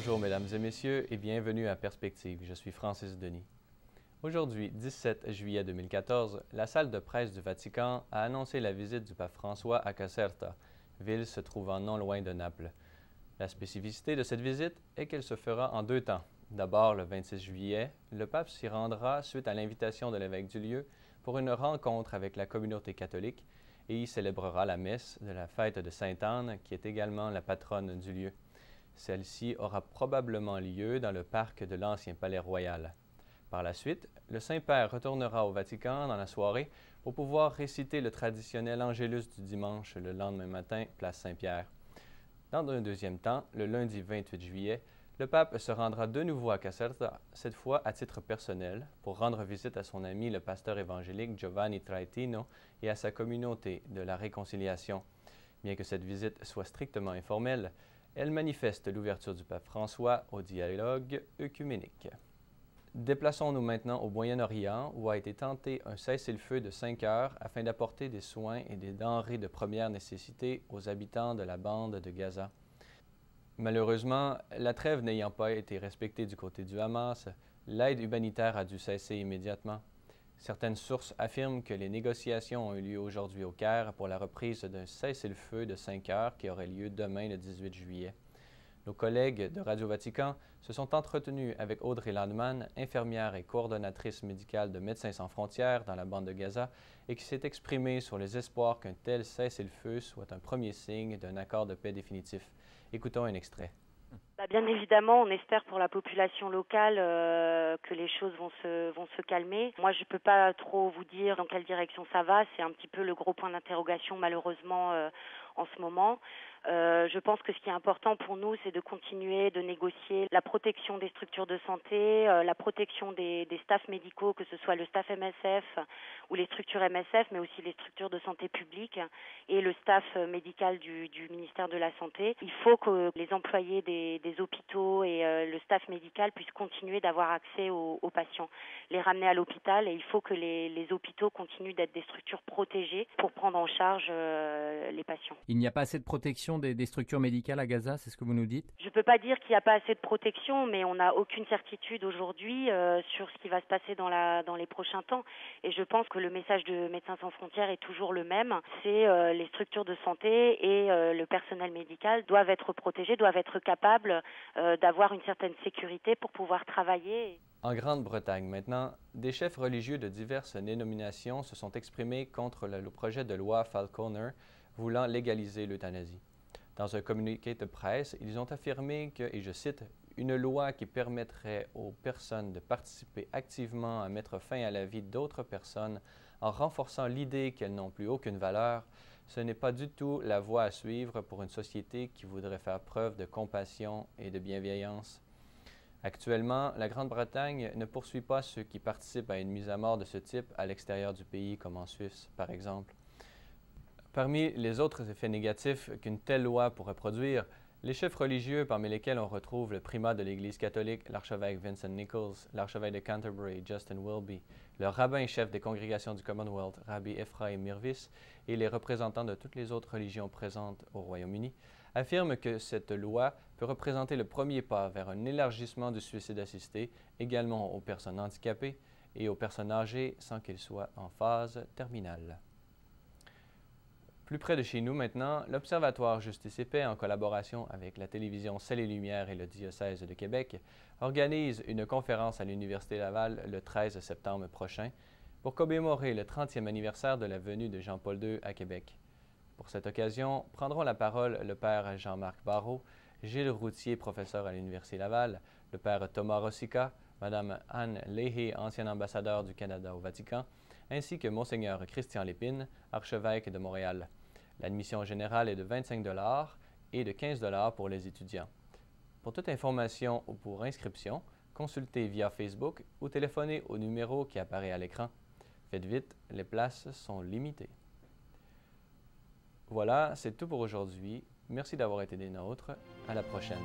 Bonjour mesdames et messieurs et bienvenue à Perspective. Je suis Francis Denis. Aujourd'hui, 17 juillet 2014, la salle de presse du Vatican a annoncé la visite du pape François à Caserta, ville se trouvant non loin de Naples. La spécificité de cette visite est qu'elle se fera en deux temps. D'abord, le 26 juillet, le pape s'y rendra suite à l'invitation de l'évêque du lieu pour une rencontre avec la communauté catholique et y célébrera la messe de la fête de Sainte-Anne, qui est également la patronne du lieu. Celle-ci aura probablement lieu dans le parc de l'ancien palais royal. Par la suite, le Saint-Père retournera au Vatican dans la soirée pour pouvoir réciter le traditionnel Angélus du dimanche le lendemain matin, place Saint-Pierre. Dans un deuxième temps, le lundi 28 juillet, le pape se rendra de nouveau à Caserta, cette fois à titre personnel, pour rendre visite à son ami le pasteur évangélique Giovanni Traetino et à sa communauté de la Réconciliation. Bien que cette visite soit strictement informelle, elle manifeste l'ouverture du pape François au dialogue œcuménique. Déplaçons-nous maintenant au Moyen-Orient, où a été tenté un cessez-le-feu de 5 heures afin d'apporter des soins et des denrées de première nécessité aux habitants de la bande de Gaza. Malheureusement, la trêve n'ayant pas été respectée du côté du Hamas, l'aide humanitaire a dû cesser immédiatement. Certaines sources affirment que les négociations ont eu lieu aujourd'hui au Caire pour la reprise d'un cessez-le-feu de 5 heures qui aurait lieu demain le 18 juillet. Nos collègues de Radio Vatican se sont entretenus avec Audrey Landman, infirmière et coordonnatrice médicale de Médecins sans frontières dans la bande de Gaza, et qui s'est exprimée sur les espoirs qu'un tel cessez-le-feu soit un premier signe d'un accord de paix définitif. Écoutons un extrait. Bien évidemment, on espère pour la population locale que les choses vont se calmer. Moi, je peux pas trop vous dire dans quelle direction ça va. C'est un petit peu le gros point d'interrogation malheureusement en ce moment. Je pense que ce qui est important pour nous, c'est de continuer de négocier la protection des structures de santé, la protection des staffs médicaux, que ce soit le staff MSF ou les structures MSF, mais aussi les structures de santé publique et le staff médical du ministère de la Santé. Il faut que les employés des hôpitaux et le staff médical puissent continuer d'avoir accès aux patients, les ramener à l'hôpital, et il faut que les hôpitaux continuent d'être des structures protégées pour prendre en charge les patients. Il n'y a pas assez de protection des structures médicales à Gaza, c'est ce que vous nous dites? Je ne peux pas dire qu'il n'y a pas assez de protection, mais on n'a aucune certitude aujourd'hui sur ce qui va se passer dans les prochains temps. Et je pense que le message de Médecins sans frontières est toujours le même. C'est les structures de santé et le personnel médical doivent être protégés, doivent être capables d'avoir une certaine sécurité pour pouvoir travailler. En Grande-Bretagne maintenant, des chefs religieux de diverses dénominations se sont exprimés contre le projet de loi Falconer voulant légaliser l'euthanasie. Dans un communiqué de presse, ils ont affirmé que, et je cite, « une loi qui permettrait aux personnes de participer activement à mettre fin à la vie d'autres personnes en renforçant l'idée qu'elles n'ont plus aucune valeur, ce n'est pas du tout la voie à suivre pour une société qui voudrait faire preuve de compassion et de bienveillance. » Actuellement, la Grande-Bretagne ne poursuit pas ceux qui participent à une mise à mort de ce type à l'extérieur du pays, comme en Suisse, par exemple. Parmi les autres effets négatifs qu'une telle loi pourrait produire, les chefs religieux, parmi lesquels on retrouve le primat de l'Église catholique, l'archevêque Vincent Nichols, l'archevêque de Canterbury, Justin Welby, le rabbin-chef des congrégations du Commonwealth, Rabbi Ephraim Mirvis, et les représentants de toutes les autres religions présentes au Royaume-Uni, affirment que cette loi peut représenter le premier pas vers un élargissement du suicide assisté, également aux personnes handicapées et aux personnes âgées sans qu'elles soient en phase terminale. Plus près de chez nous maintenant, l'Observatoire Justice et Paix, en collaboration avec la télévision Ciel et Lumière et le diocèse de Québec, organise une conférence à l'Université Laval le 13 septembre prochain pour commémorer le 30e anniversaire de la venue de Jean-Paul II à Québec. Pour cette occasion, prendront la parole le père Jean-Marc Barrault, Gilles Routier, professeur à l'Université Laval, le père Thomas Rossica, Mme Anne Léhé, ancienne ambassadeur du Canada au Vatican, ainsi que Monseigneur Christian Lépine, archevêque de Montréal. L'admission générale est de 25 $ et de 15 $ pour les étudiants. Pour toute information ou pour inscription, consultez via Facebook ou téléphonez au numéro qui apparaît à l'écran. Faites vite, les places sont limitées. Voilà, c'est tout pour aujourd'hui. Merci d'avoir été des nôtres. À la prochaine.